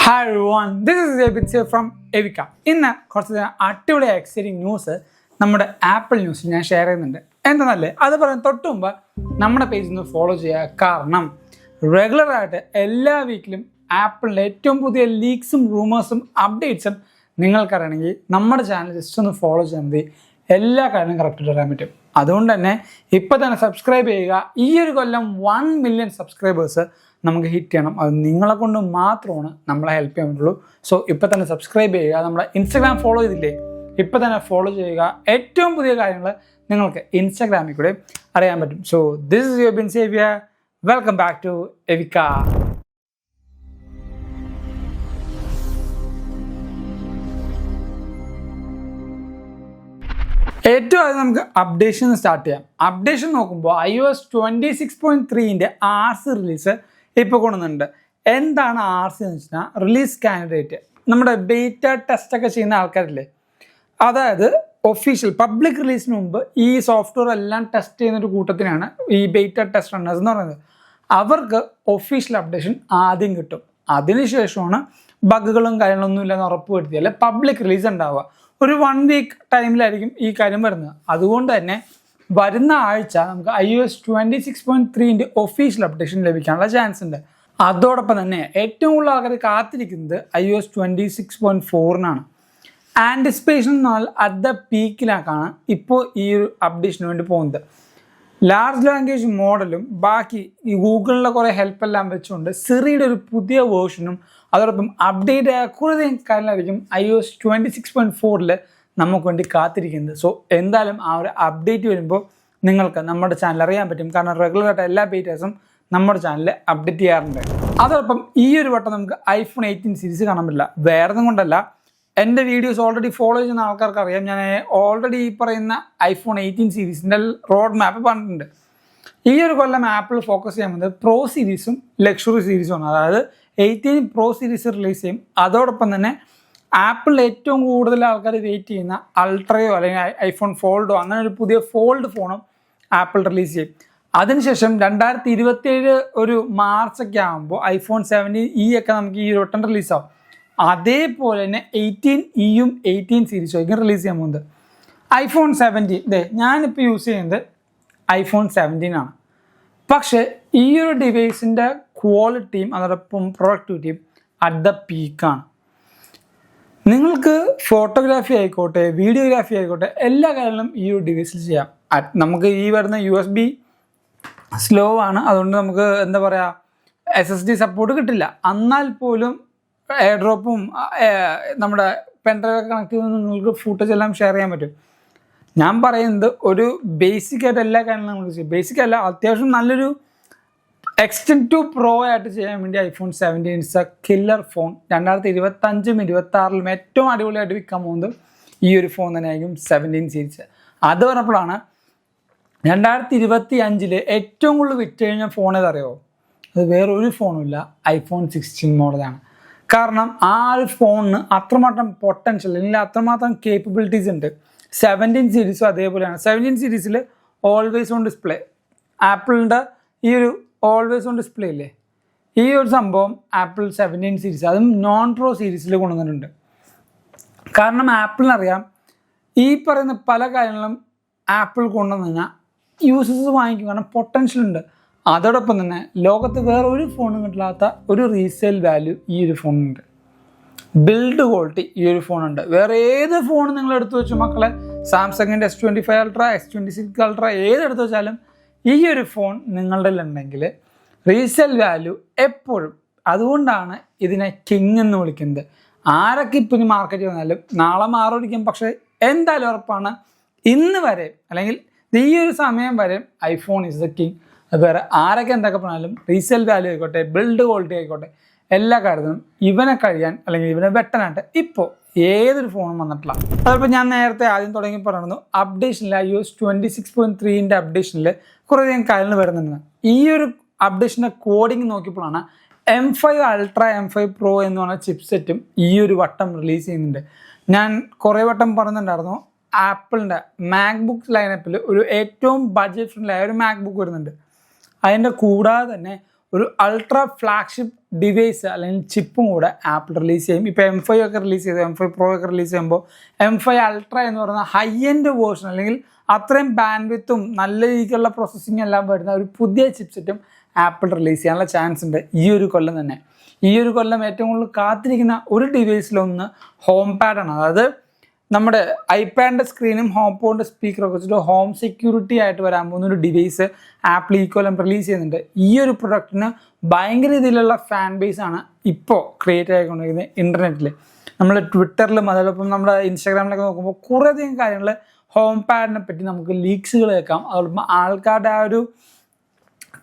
Hi everyone, this is Abhishek from Evika. ഇന്ന് കുറച്ച് അടിപൊളി എക്സൈറ്റിംഗ് ന്യൂസ് നമ്മുടെ ആപ്പിൾ ന്യൂസ് ഞാൻ ഷെയർ ചെയ്യുന്നുണ്ട്. എന്താണല്ലേ അത് പറയാൻ തൊട്ട് മുമ്പ് നമ്മുടെ പേജിൽ നിന്ന് ഫോളോ ചെയ്യുക. കാരണം റെഗുലറായിട്ട് എല്ലാ വീക്കിലും ആപ്പിളിൻ്റെ ഏറ്റവും പുതിയ ലീക്സും റൂമേഴ്സും അപ്ഡേറ്റ്സും നിങ്ങൾക്കറിയണമെങ്കിൽ നമ്മുടെ ചാനൽ ജസ്റ്റ് ഒന്ന് ഫോളോ ചെയ്യാൻ മതി. എല്ലാ കാര്യങ്ങളും കറക്റ്റായിട്ട് അറിയാൻ പറ്റും. അതുകൊണ്ട് തന്നെ ഇപ്പോൾ തന്നെ സബ്സ്ക്രൈബ് ചെയ്യുക. ഈ ഒരു കൊല്ലം 1 മില്യൺ സബ്സ്ക്രൈബേഴ്സ് നമുക്ക് ഹിറ്റ് ചെയ്യണം. അത് നിങ്ങളെ കൊണ്ട് മാത്രമാണ് നമ്മളെ ഹെൽപ്പ് ചെയ്യാൻ പറ്റുള്ളൂ. സോ ഇപ്പോൾ തന്നെ സബ്സ്ക്രൈബ് ചെയ്യുക. നമ്മുടെ ഇൻസ്റ്റാഗ്രാം ഫോളോ ചെയ്തില്ലേ, ഇപ്പോൾ തന്നെ ഫോളോ ചെയ്യുക. ഏറ്റവും പുതിയ കാര്യങ്ങൾ നിങ്ങൾക്ക് ഇൻസ്റ്റാഗ്രാമിൽ കൂടെ അറിയാൻ പറ്റും. So this is your Ebin Xavier. Welcome back to എവിക്ക. ഏറ്റവും ആദ്യം നമുക്ക് അപ്ഡേഷൻ സ്റ്റാർട്ട് ചെയ്യാം. അപ്ഡേഷൻ നോക്കുമ്പോൾ iOS 26.3ൻ്റെ RC റിലീസ് ഇപ്പോൾ കൊണ്ടുവന്നിട്ടുണ്ട്. എന്താണ് RC എന്ന് വെച്ചാൽ റിലീസ് കാൻഡിഡേറ്റ്. നമ്മുടെ ബീറ്റ ടെസ്റ്റ് ഒക്കെ ചെയ്യുന്ന ആൾക്കാരില്ലേ, അതായത് ഒഫീഷ്യൽ പബ്ലിക് റിലീസിന് മുമ്പ് ഈ സോഫ്റ്റ്വെയർ എല്ലാം ടെസ്റ്റ് ചെയ്യുന്ന ഒരു കൂട്ടത്തിനാണ് ഈ ബീറ്റ ടെസ്റ്റ് റണ്ണേഴ്സ് എന്ന് പറയുന്നത്. അവർക്ക് ഒഫീഷ്യൽ അപ്ഡേഷൻ ആദ്യം കിട്ടും. അതിനുശേഷമാണ് ബഗുകളും കാര്യങ്ങളൊന്നും ഇല്ലെന്ന് ഉറപ്പ് വരുത്തിയാൽ പബ്ലിക് റിലീസ് ഉണ്ടാവുക. ഒരു 1 വീക്ക് ടൈമിലായിരിക്കും ഈ കാര്യം വരുന്നത്. അതുകൊണ്ട് തന്നെ വരുന്ന ആഴ്ച നമുക്ക് iOS 26.3ൻ്റെ ഒഫീഷ്യൽ അപ്ഡേഷൻ ലഭിക്കാനുള്ള ചാൻസ് ഉണ്ട്. അതോടൊപ്പം തന്നെ ഏറ്റവും കൂടുതൽ ആൾക്കാർ കാത്തിരിക്കുന്നത് iOS 26.4നാണ്. ആൻറ്റിസിപ്പേഷൻ എന്ന് പറഞ്ഞാൽ അറ്റ് ദ പീക്കിലേക്കാണ് ഇപ്പോൾ ഈ ഒരു അപ്ഡേഷന് വേണ്ടി പോകുന്നത്. ലാർജ് ലാംഗ്വേജ് മോഡലും ബാക്കി ഈ ഗൂഗിളിലെ കുറേ ഹെൽപ്പ് എല്ലാം വെച്ചുകൊണ്ട് സിറിയുടെ ഒരു പുതിയ വേർഷനും അതോടൊപ്പം അപ്ഡേറ്റ് ആയ കുറേ കാര്യങ്ങളായിരിക്കും iOS 26.4ൽ നമുക്ക് വേണ്ടി കാത്തിരിക്കുന്നത്. സോ എന്തായാലും ആ ഒരു അപ്ഡേറ്റ് വരുമ്പോൾ നിങ്ങൾക്ക് നമ്മുടെ ചാനൽ അറിയാൻ പറ്റും. കാരണം റെഗുലറായിട്ട് എല്ലാ ബീറ്റേഴ്സും നമ്മുടെ ചാനലിൽ അപ്ഡേറ്റ് ചെയ്യാറുണ്ട്. അതോടൊപ്പം ഈ ഒരു വട്ടം നമുക്ക് iPhone 18 സീരീസ് കാണാൻ പറ്റില്ല. വേറൊന്നും കൊണ്ടല്ല, എൻ്റെ വീഡിയോസ് ഓൾറെഡി ഫോളോ ചെയ്യുന്ന ആൾക്കാർക്ക് അറിയാം. ഞാൻ ഓൾറെഡി ഈ പറയുന്ന iPhone 18 സീരീസിൻ്റെ റോഡ് മാപ്പ് പറഞ്ഞിട്ടുണ്ട്. ഈ ഒരു കൊല്ലം ആപ്പിൾ ഫോക്കസ് ചെയ്യാൻ പോകുന്നത് പ്രോ സീരീസും ലക്ഷറി സീരീസുമാണ്. അതായത് 18 പ്രോ സീരീസ് റിലീസ് ചെയ്യും. അതോടൊപ്പം തന്നെ ആപ്പിളിൽ ഏറ്റവും കൂടുതൽ ആൾക്കാർ വെയിറ്റ് ചെയ്യുന്ന അൾട്രയോ അല്ലെങ്കിൽ ഐഫോൺ ഫോൾഡോ അങ്ങനെ ഒരു പുതിയ ഫോൾഡ് ഫോണും ആപ്പിൾ റിലീസ് ചെയ്യും. അതിനുശേഷം 2027 ഒരു മാർച്ചൊക്കെ ആകുമ്പോൾ iPhone 17e ഒക്കെ നമുക്ക് ഈ ഒരു വട്ടം റിലീസാവും. അതേപോലെ തന്നെ 18eയും 18 സീരീസും ആയിരിക്കും റിലീസ് ചെയ്യാൻ പോകുന്നത്. iPhone 17 ഞാനിപ്പോൾ യൂസ് ചെയ്യുന്നത് iPhone 17 ആണ്. പക്ഷേ ഈ ഒരു ഡിവൈസിൻ്റെ ക്വാളിറ്റിയും അതോടൊപ്പം പ്രൊഡക്ടിവിറ്റിയും അറ്റ് ദ പീക്കാണ്. നിങ്ങൾക്ക് ഫോട്ടോഗ്രാഫി ആയിക്കോട്ടെ വീഡിയോഗ്രാഫി ആയിക്കോട്ടെ എല്ലാ കാര്യങ്ങളും ഈ ഒരു ഡിവൈസിൽ ചെയ്യാം. നമുക്ക് ഈ വരുന്ന USB സ്ലോ ആണ്. അതുകൊണ്ട് നമുക്ക് എന്താ പറയുക SSD സപ്പോർട്ട് കിട്ടില്ല. എന്നാൽ പോലും എയർ ഡ്രോപ്പും നമ്മുടെ പെൻഡ്രൈവ് കണക്ട് ചെയ്ത് നിങ്ങൾക്ക് ഫുട്ടേജ് എല്ലാം ഷെയർ ചെയ്യാൻ പറ്റും. ഞാൻ പറയുന്നത് ഒരു ബേസിക് ആയിട്ട് എല്ലാ കാര്യങ്ങളും നമുക്ക് ചെയ്യും. ബേസിക് അല്ല, അത്യാവശ്യം നല്ലൊരു എക്സ്റ്റെൻഡ് ടു പ്രോ ആയിട്ട് ചെയ്യാൻ വേണ്ടി iPhone 17 it's A killer phone. 2025 26 ഏറ്റവും അടിപൊളിയായിട്ട് വിൽക്കാൻ പോകുന്നത് ഈ ഒരു ഫോൺ തന്നെയായിരിക്കും 17 സീരീസ്. അത് പറഞ്ഞപ്പോഴാണ് 2025 ഏറ്റവും കൂടുതൽ വിറ്റ് കഴിഞ്ഞ ഫോൺ ഏതറിയോ? അത് വേറൊരു ഫോണുമില്ല, iPhone 16 മോഡലാണ്. കാരണം ആ ഒരു ഫോണിന് അത്രമാത്രം പൊട്ടൻഷ്യൽ അല്ലെങ്കിൽ അത്രമാത്രം കേപ്പബിലിറ്റീസ് ഉണ്ട്. 17 സീരീസും അതേപോലെയാണ്. 17 സീരീസിൽ ഓൾവേസ് ഓൺ ഡിസ്പ്ലേ, ആപ്പിളിൻ്റെ ഈ ഒരു ഓൾവേസ് ഓൺ ഡിസ്പ്ലേ ഇല്ലേ, ഈ ഒരു സംഭവം ആപ്പിൾ 17 സീരീസ് അതും നോൺ പ്രോ സീരീസിൽ കൊണ്ടുവന്നിട്ടുണ്ട്. കാരണം ആപ്പിളിനറിയാം ഈ പറയുന്ന പല കാര്യങ്ങളും ആപ്പിൾ കൊണ്ടുവന്നു കഴിഞ്ഞാൽ യൂസേഴ്സ് വാങ്ങിക്കും. കാരണം പൊട്ടൻഷ്യൽ ഉണ്ട്. അതോടൊപ്പം തന്നെ ലോകത്ത് വേറെ ഒരു ഫോണും കിട്ടാത്ത ഒരു റീസെയിൽ വാല്യൂ ഈ ഒരു ഫോണുണ്ട്. ബിൽഡ് ക്വാളിറ്റി ഈ ഒരു ഫോണുണ്ട്. വേറെ ഏത് ഫോൺ നിങ്ങൾ എടുത്തു വെച്ചു മക്കളെ, സാംസങ്ങിൻ്റെ S25 അൾട്ര S26 അൾട്ര ഏതെടുത്ത് വെച്ചാലും ഈ ഒരു ഫോൺ നിങ്ങളുടെ ഉണ്ടെങ്കിൽ റീസെയിൽ വാല്യൂ എപ്പോഴും. അതുകൊണ്ടാണ് ഇതിനെ കിങ് എന്ന് വിളിക്കുന്നത്. ആരൊക്കെ ഇപ്പം മാർക്കറ്റ് വന്നാലും നാളെ മാറിയിരിക്കും. പക്ഷേ എന്തായാലും ഉറപ്പാണ് ഇന്ന് വരെ അല്ലെങ്കിൽ ഈ ഒരു സമയം വരെ iPhone ഈസ് ദ കിങ്. അത് വേറെ ആരൊക്കെ എന്തൊക്കെ പറഞ്ഞാലും റീസെയിൽ വാല്യൂ ആയിക്കോട്ടെ ബിൽഡ് ക്വാളിറ്റി ആയിക്കോട്ടെ എല്ലാ കാര്യത്തിലും ഇവനെ കഴിയാൻ അല്ലെങ്കിൽ ഇവനെ വെട്ടാനായിട്ട് ഇപ്പോൾ ഏതൊരു ഫോണും വന്നിട്ടില്ല. അതിപ്പോൾ ഞാൻ നേരത്തെ ആദ്യം തുടങ്ങി പറഞ്ഞു അപ്ഡേഷനിൽ iOS 26.3ൻ്റെ അപ്ഡേഷനിൽ കുറേയധികം കാര്യങ്ങൾ വരുന്നുണ്ട്. ഈ ഒരു അപ്ഡേഷൻ്റെ കോഡിങ് നോക്കിയപ്പോഴാണ് M5 അൾട്ര M5 Pro എന്ന് പറഞ്ഞ ചിപ്സെറ്റും ഈ ഒരു വട്ടം റിലീസ് ചെയ്യുന്നുണ്ട്. ഞാൻ കുറേ വട്ടം പറഞ്ഞിട്ടുണ്ടായിരുന്നു ആപ്പിളിൻ്റെ മാക്ബുക്ക് ലൈനപ്പിൽ ഒരു ഏറ്റവും ബഡ്ജറ്റ് ഫ്രണ്ട്ലി ആയ ഒരു മാക്ബുക്ക് വരുന്നുണ്ട്. അതിൻ്റെ കൂടാതെ തന്നെ ഒരു അൾട്രാ ഫ്ലാഗ്ഷിപ്പ് ഡിവൈസ് അല്ലെങ്കിൽ ചിപ്പും കൂടെ ആപ്പിൾ റിലീസ് ചെയ്യും. ഇപ്പോൾ M5 ഒക്കെ റിലീസ് ചെയ്തു, M5 Pro ഒക്കെ റിലീസ് ചെയ്യുമ്പോൾ M5 Ultra എന്ന് പറയുന്ന ഹൈ എൻഡ് വേർഷൻ അല്ലെങ്കിൽ അത്രയും ബാൻഡ്വിത്തും നല്ല രീതിക്കുള്ള പ്രോസസ്സിങ് എല്ലാം വരുന്ന ഒരു പുതിയ ചിപ്സെറ്റും ആപ്പിൾ റിലീസ് ചെയ്യാനുള്ള ചാൻസ് ഉണ്ട് ഈ ഒരു കൊല്ലം തന്നെ. ഈ ഒരു കൊല്ലം ഏറ്റവും കൂടുതൽ കാത്തിരിക്കുന്ന ഒരു ഡിവൈസിലൊന്ന് ഹോം പാഡാണ്. അതായത് നമ്മുടെ ഐപാഡിൻ്റെ സ്ക്രീനും ഹോം പോഡിൻ്റെ സ്പീക്കറൊക്കെ വെച്ചിട്ട് ഹോം സെക്യൂരിറ്റി ആയിട്ട് വരാൻ പോകുന്ന ഒരു ഡിവൈസ് ആപ്പിൾ ഈ കൊല്ലം റിലീസ് ചെയ്യുന്നുണ്ട്. ഈ ഒരു പ്രൊഡക്റ്റിന് ഭയങ്കര രീതിയിലുള്ള ഫാൻ ബേസാണ് ഇപ്പോൾ ക്രിയേറ്റ് ആയിക്കൊണ്ടിരിക്കുന്നത് ഇൻ്റർനെറ്റിൽ. നമ്മൾ ട്വിറ്ററിലും അതോടൊപ്പം നമ്മുടെ ഇൻസ്റ്റാഗ്രാമിലൊക്കെ നോക്കുമ്പോൾ കുറേയധികം കാര്യങ്ങൾ ഹോം പാഡിനെ പറ്റി നമുക്ക് ലീക്സുകൾ കേൾക്കാം. അതോടൊപ്പം ആൾക്കാരുടെ ആ ഒരു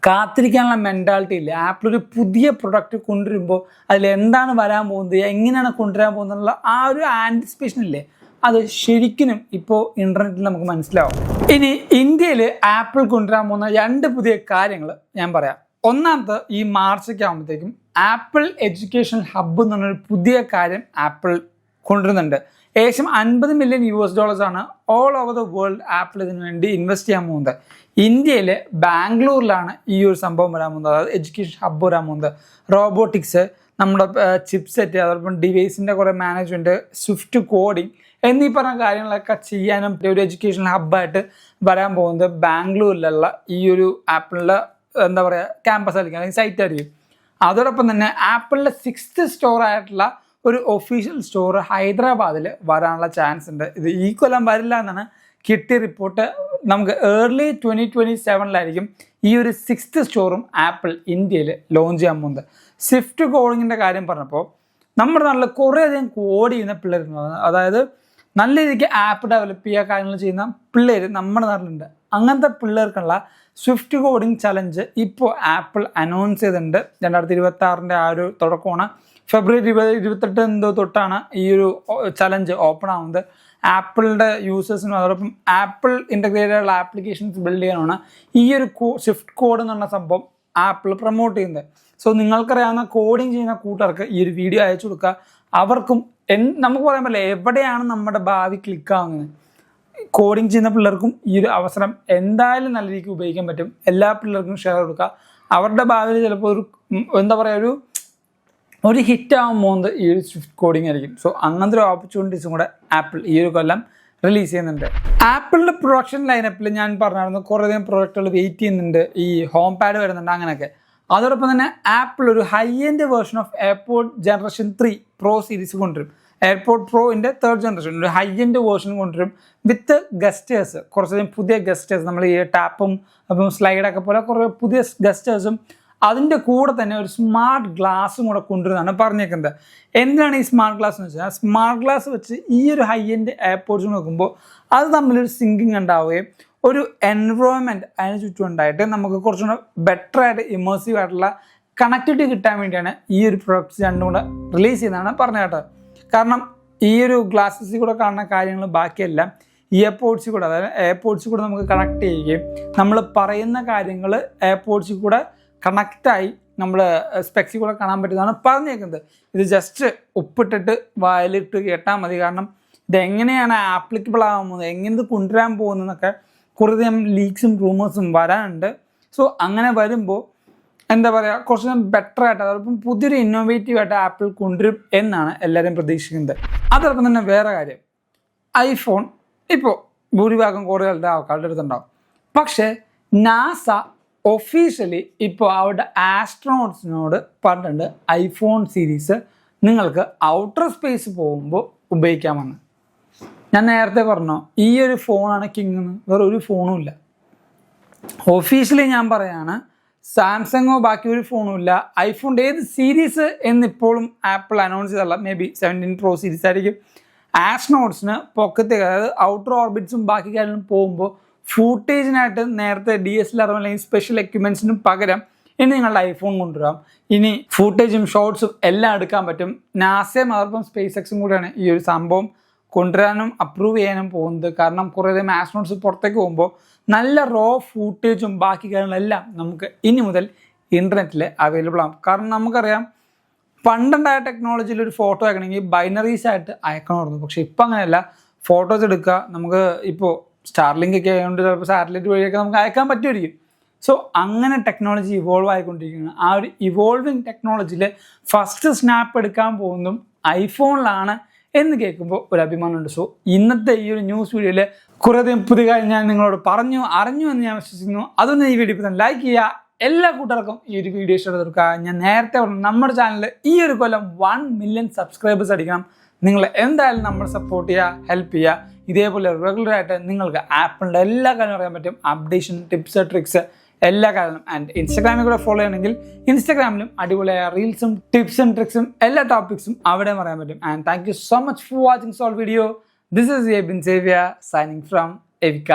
കാത്തിരിക്കാനുള്ള മെൻറ്റാലിറ്റി ഇല്ല. ആപ്പിൾ ഒരു പുതിയ പ്രൊഡക്റ്റ് കൊണ്ടുവരുമ്പോൾ അതിൽ എന്താണ് വരാൻ പോകുന്നത്, എങ്ങനെയാണ് കൊണ്ടുവരാൻ പോകുന്നുള്ള ആ ഒരു ആൻറ്റിസിപ്പേഷൻ ഇല്ലേ, അത് ശരിക്കും ഇപ്പോൾ ഇൻ്റർനെറ്റിൽ നമുക്ക് മനസ്സിലാവും. ഇനി ഇന്ത്യയിൽ ആപ്പിൾ കൊണ്ടുവരാൻ പോകുന്ന 2 പുതിയ കാര്യങ്ങൾ ഞാൻ പറയാം. ഒന്നാമത്തെ, ഈ മാർച്ചൊക്കെ ആകുമ്പോഴത്തേക്കും ആപ്പിൾ എഡ്യൂക്കേഷൻ ഹബ്ബ് എന്ന് പറഞ്ഞൊരു പുതിയ കാര്യം ആപ്പിൾ കൊണ്ടുവരുന്നുണ്ട്. ഏകദേശം $50 മില്യൺ ആണ് all over the world apple ഇതിനു വേണ്ടി ഇൻവെസ്റ്റ് ചെയ്യാൻ പോകുന്നത്. ഇന്ത്യയിൽ ബാംഗ്ലൂരിലാണ് ഈ ഒരു സംഭവം വരാൻ പോകുന്നത്, അതായത് എഡ്യൂക്കേഷൻ ഹബ്ബ് വരാൻ പോകുന്നത്. റോബോട്ടിക്സ്, നമ്മുടെ ചിപ്പ് സെറ്റ്, അതോടൊപ്പം ഡിവൈസിൻ്റെ കുറേ മാനേജ്മെൻറ്റ്, സ്വിഫ്റ്റ് കോഡിങ് എന്നീ പറഞ്ഞ കാര്യങ്ങളൊക്കെ ചെയ്യാനും ഒരു എഡ്യൂക്കേഷൻ ഹബ്ബായിട്ട് വരാൻ പോകുന്നത് ബാംഗ്ലൂരിലുള്ള ഈ ഒരു ആപ്പിളിൻ്റെ എന്താ പറയുക ക്യാമ്പസ് ആയിരിക്കും അല്ലെങ്കിൽ സൈറ്റ് ആയിരിക്കും. അതോടൊപ്പം തന്നെ ആപ്പിളിൻ്റെ 6th സ്റ്റോർ ആയിട്ടുള്ള ഒരു ഒഫീഷ്യൽ സ്റ്റോർ ഹൈദരാബാദിൽ വരാനുള്ള ചാൻസ് ഉണ്ട്. ഇത് ഈ കൊല്ലം വരില്ല എന്നാണ് കിട്ടിയ റിപ്പോർട്ട്. നമുക്ക് ഏർലി 2027 ഈ ഒരു 6th സ്റ്റോറും ആപ്പിൾ ഇന്ത്യയിൽ ലോഞ്ച് ചെയ്യാൻ പോകുന്നത്. സ്വിഫ്റ്റ് കോഡിങ്ങിൻ്റെ കാര്യം പറഞ്ഞപ്പോൾ നമ്മുടെ നാട്ടിൽ കുറേയധികം കോഡ് ചെയ്യുന്ന പിള്ളേരുണ്ട്. അതായത് നല്ല രീതിക്ക് ആപ്പ് ഡെവലപ്പ് ചെയ്യുക കാര്യങ്ങൾ ചെയ്യുന്ന പിള്ളേർ നമ്മുടെ നാട്ടിലുണ്ട്. അങ്ങനത്തെ പിള്ളേർക്കുള്ള സ്വിഫ്റ്റ് കോഡിങ് ചലഞ്ച് ഇപ്പോൾ ആപ്പിൾ അനൗൺസ് ചെയ്തിട്ടുണ്ട്. 2026 ആ ഒരു തുടക്കമാണ്. ഫെബ്രുവരി 28 എന്തോ തൊട്ടാണ് ഈ ഒരു ചലഞ്ച് ഓപ്പൺ ആവുന്നത്. ആപ്പിളിൻ്റെ യൂസേഴ്സിനും അതോടൊപ്പം ആപ്പിൾ ഇൻ്റഗ്രേറ്റഡ് ഉള്ള ആപ്ലിക്കേഷൻസ് ബിൽഡ് ചെയ്യാനാണ് ഈ ഒരു സ്വിഫ്റ്റ് കോഡ് എന്ന് പറഞ്ഞ സംഭവം ആപ്പിൾ പ്രൊമോട്ട് ചെയ്യുന്നത്. സോ നിങ്ങൾക്കറിയാവുന്ന കോഡിങ് ചെയ്യുന്ന കൂട്ടർക്ക് ഈ ഒരു വീഡിയോ അയച്ചു കൊടുക്കുക. അവർക്കും നമുക്ക് പറയാൻ പറ്റില്ല എവിടെയാണ് നമ്മുടെ ഭാവി ക്ലിക്കാവുന്നത്. കോഡിങ് ചെയ്യുന്ന പിള്ളേർക്കും ഈ ഒരു അവസരം എന്തായാലും നല്ല രീതിക്ക് ഉപയോഗിക്കാൻ പറ്റും. എല്ലാ പിള്ളേർക്കും ഷെയർ കൊടുക്കുക. അവരുടെ ഭാവിയിൽ ചിലപ്പോൾ ഒരു എന്താ പറയുക ഒരു ഹിറ്റ് ആവാൻ പോകുന്നത് ഈ ഒരു സ്വിഫ്റ്റ് കോഡിങ് ആയിരിക്കും. സോ അങ്ങനത്തെ ഒരു ഓപ്പർച്യൂണിറ്റീസും കൂടെ ആപ്പിൾ ഈ ഒരു കൊല്ലം റിലീസ് ചെയ്യുന്നുണ്ട്. ആപ്പിളിൻ്റെ പ്രൊഡക്ഷൻ ലൈനപ്പിൽ ഞാൻ പറഞ്ഞായിരുന്നു കുറേയധികം പ്രൊഡക്റ്റുകൾ വെയിറ്റ് ചെയ്യുന്നുണ്ട്. ഈ ഹോം പാഡ് വരുന്നുണ്ട് അങ്ങനെയൊക്കെ. അതോടൊപ്പം തന്നെ ആപ്പിൾ ഒരു high end version of AirPod generation 3 pro series കൊണ്ടുവരും. എയർപോഡ് പ്രോയിൻ്റെ 3rd ജനറേഷൻ ഒരു ഹൈ എൻഡ് വേർഷൻ കൊണ്ടുവരും വിത്ത് ഗസ്റ്റേഴ്സ്, കുറച്ചധികം പുതിയ ഗസ്റ്റേഴ്സ്. നമ്മൾ ഈ ടാപ്പും അപ്പം സ്ലൈഡൊക്കെ പോലെ കുറേ പുതിയ ഗസ്റ്റേഴ്സും അതിൻ്റെ കൂടെ തന്നെ ഒരു സ്മാർട്ട് ഗ്ലാസും കൂടെ കൊണ്ടുവരുന്നതാണ് പറഞ്ഞേക്കുന്നത്. എന്താണ് ഈ സ്മാർട്ട് ഗ്ലാസ് എന്ന് വെച്ചാൽ, സ്മാർട്ട് ഗ്ലാസ് വെച്ച് ഈ ഒരു ഹൈ എൻഡ് എയർപോഡ്സ് നോക്കുമ്പോൾ അത് തമ്മിലൊരു സിങ്കിങ് ഉണ്ടാവുകയും ഒരു എൻവയോൺമെൻറ്റ് അതിന് ചുറ്റും ഉണ്ടായിട്ട് നമുക്ക് കുറച്ചുകൂടെ ബെറ്റർ ആയിട്ട് ഇമേഴ്സീവ് ആയിട്ടുള്ള കണക്ടിവിറ്റി കിട്ടാൻ വേണ്ടിയാണ് ഈ ഒരു പ്രൊഡക്ട്സ് രണ്ടും കൂടെ റിലീസ് ചെയ്യുന്നതാണ് പറഞ്ഞ കേട്ടത്. കാരണം ഈ ഒരു ഗ്ലാസസിൽ കൂടെ കാണുന്ന കാര്യങ്ങൾ ബാക്കിയെല്ലാം ഇയർപോഡ്സിൽ കൂടെ, അതായത് എയർപോഡ്സിൽ കൂടെ നമുക്ക് കണക്ട് ചെയ്യുകയും നമ്മൾ പറയുന്ന കാര്യങ്ങൾ എയർപോഡ്സിൽ കൂടെ കണക്റ്റായി നമ്മൾ സ്പെക്സിൽ കൂടെ കാണാൻ പറ്റുന്നതാണ് പറഞ്ഞേക്കുന്നത്. ഇത് ജസ്റ്റ് ഒപ്പിട്ടിട്ട് വായിലിട്ട് കേട്ടാൽ മതി. കാരണം ഇതെങ്ങനെയാണ് ആപ്ലിക്കബിൾ ആകാൻ പോകുന്നത്, എങ്ങനെ ഇത് കൊണ്ടുവരാൻ പോകുന്നതെന്നൊക്കെ കുറേയധികം ലീക്സും റൂമേഴ്സും വരാനുണ്ട്. സോ അങ്ങനെ വരുമ്പോൾ എന്താ പറയുക കുറച്ചുകൂടി ബെറ്റർ ആയിട്ട് അതോടൊപ്പം പുതിയൊരു ഇന്നോവേറ്റീവ് ആയിട്ട് ആപ്പിൾ കൊണ്ടുവരും എന്നാണ് എല്ലാവരും പ്രതീക്ഷിക്കുന്നത്. അതോടൊപ്പം തന്നെ വേറെ കാര്യം, ഐഫോൺ ഇപ്പോൾ ഭൂരിഭാഗം കുറേ ആൾക്കാരുടെ അടുത്തുണ്ടാവും. പക്ഷേ നാസ ഒഫീഷ്യലി ഇപ്പോൾ അവരുടെ ആസ്ട്രോണോട്സിനോട് പറഞ്ഞിട്ടുണ്ട് ഐഫോൺ സീരീസ് നിങ്ങൾക്ക് ഔട്ടർ സ്പേസ് പോകുമ്പോൾ ഉപയോഗിക്കാമെന്ന്. ഞാൻ നേരത്തെ പറഞ്ഞു ഈ ഒരു ഫോണാണ് കിങ് എന്ന്, വേറെ ഒരു ഫോണും ഇല്ല. ഒഫീഷ്യലി ഞാൻ പറയാണ്, സാംസങ്ങോ ബാക്കി ഒരു ഫോണും ഇല്ല. ഐഫോണിൻ്റെ ഏത് സീരീസ് എന്നിപ്പോഴും ആപ്പിൾ അനൗൺസ് ചെയ്തല്ല, മേ ബി 17 Pro സീരീസ് ആയിരിക്കും. ആസ്ട്രോണോട്സിന് പൊക്കത്തേക്ക്, അതായത് ഔട്ടർ ഓർബിറ്റ്സും ബാക്കി കാര്യങ്ങളും പോകുമ്പോൾ ഫൂട്ടേജിനായിട്ട് നേരത്തെ DSLR അല്ലെങ്കിൽ സ്പെഷ്യൽ എക്യുപ്മെൻറ്റ്സിനും പകരം ഇനി നിങ്ങളുടെ ഐഫോൺ കൊണ്ടുവരാം. ഇനി ഫൂട്ടേജും ഷോർട്സും എല്ലാം എടുക്കാൻ പറ്റും. നാസയും അതോടൊപ്പം സ്പേസ് എക്സും കൂടെയാണ് ഈ ഒരു സംഭവം കൊണ്ടുവരാനും അപ്രൂവ് ചെയ്യാനും പോകുന്നത്. കാരണം കുറേയധികം ആസ്ട്രോണോട്സ് പുറത്തേക്ക് പോകുമ്പോൾ നല്ല റോ ഫൂട്ടേജും ബാക്കി കാര്യങ്ങളെല്ലാം നമുക്ക് ഇനി മുതൽ ഇൻ്റർനെറ്റിൽ അവൈലബിൾ ആകും. കാരണം നമുക്കറിയാം പണ്ടുണ്ടായ ടെക്നോളജിയിൽ ഒരു ഫോട്ടോ അയക്കണമെങ്കിൽ ബൈനറീസ് ആയിട്ട് അയക്കണമായിരുന്നു. പക്ഷേ ഇപ്പം അങ്ങനെയല്ല, ഫോട്ടോസ് എടുക്കുക നമുക്ക് ഇപ്പോൾ സ്റ്റാർലിങ്ക് ഒക്കെ ആയതുകൊണ്ട് ചിലപ്പോൾ സാറ്റലൈറ്റ് വഴിയൊക്കെ നമുക്ക് അയക്കാൻ പറ്റുമായിരിക്കും. സോ അങ്ങനെ ടെക്നോളജി ഇവോൾവ് ആയിക്കൊണ്ടിരിക്കുന്നു. ആ ഒരു ഇവോൾവിങ് ടെക്നോളജിയിൽ ഫസ്റ്റ് സ്നാപ്പ് എടുക്കാൻ പോകുന്നതും ഐഫോണിലാണ് എന്ന് കേൾക്കുമ്പോൾ ഒരു അഭിമാനമുണ്ട്. സോ ഇന്നത്തെ ഈ ഒരു ന്യൂസ് വീഡിയോയിൽ കുറേയധികം പുതിയ കാര്യം ഞാൻ നിങ്ങളോട് അറിഞ്ഞു എന്ന് ഞാൻ വിശ്വസിക്കുന്നു. അതൊന്ന് ഈ വീഡിയോ ഇപ്പോൾ തന്നെ ലൈക്ക് ചെയ്യുക. എല്ലാ കൂട്ടുകാർക്കും ഈ ഒരു വീഡിയോ ഇഷ്ടപ്പെടുക. ഞാൻ നേരത്തെ പറഞ്ഞു നമ്മുടെ ചാനലിൽ ഈ ഒരു കൊല്ലം 1 മില്യൺ സബ്സ്ക്രൈബേഴ്സ് അടിക്കണം. നിങ്ങൾ എന്തായാലും നമ്മൾ സപ്പോർട്ട് ചെയ്യുക, ഹെൽപ്പ് ചെയ്യുക. ഇതേപോലെ റെഗുലറായിട്ട് നിങ്ങൾക്ക് ആപ്പിളിൻ്റെ എല്ലാ കാര്യവും അറിയാൻ പറ്റും. അപ്ഡേഷൻ, ടിപ്സ്, ട്രിക്സ് എല്ലാ കാര്യങ്ങളും. ആൻഡ് ഇൻസ്റ്റാഗ്രാമിൽ കൂടെ ഫോളോ ചെയ്യണമെങ്കിൽ ഇൻസ്റ്റാഗ്രാമിലും അടിപൊളിയായ റീൽസും ടിപ്സും ട്രിക്സും എല്ലാ ടോപ്പിക്സും അവിടെയും അറിയാൻ പറ്റും. And thank you so much for watching സോൾ വീഡിയോ. ദിസ് ഈസ് എബിൻ സേവ്യ സൈനിങ് ഫ്രം എവിക്ക.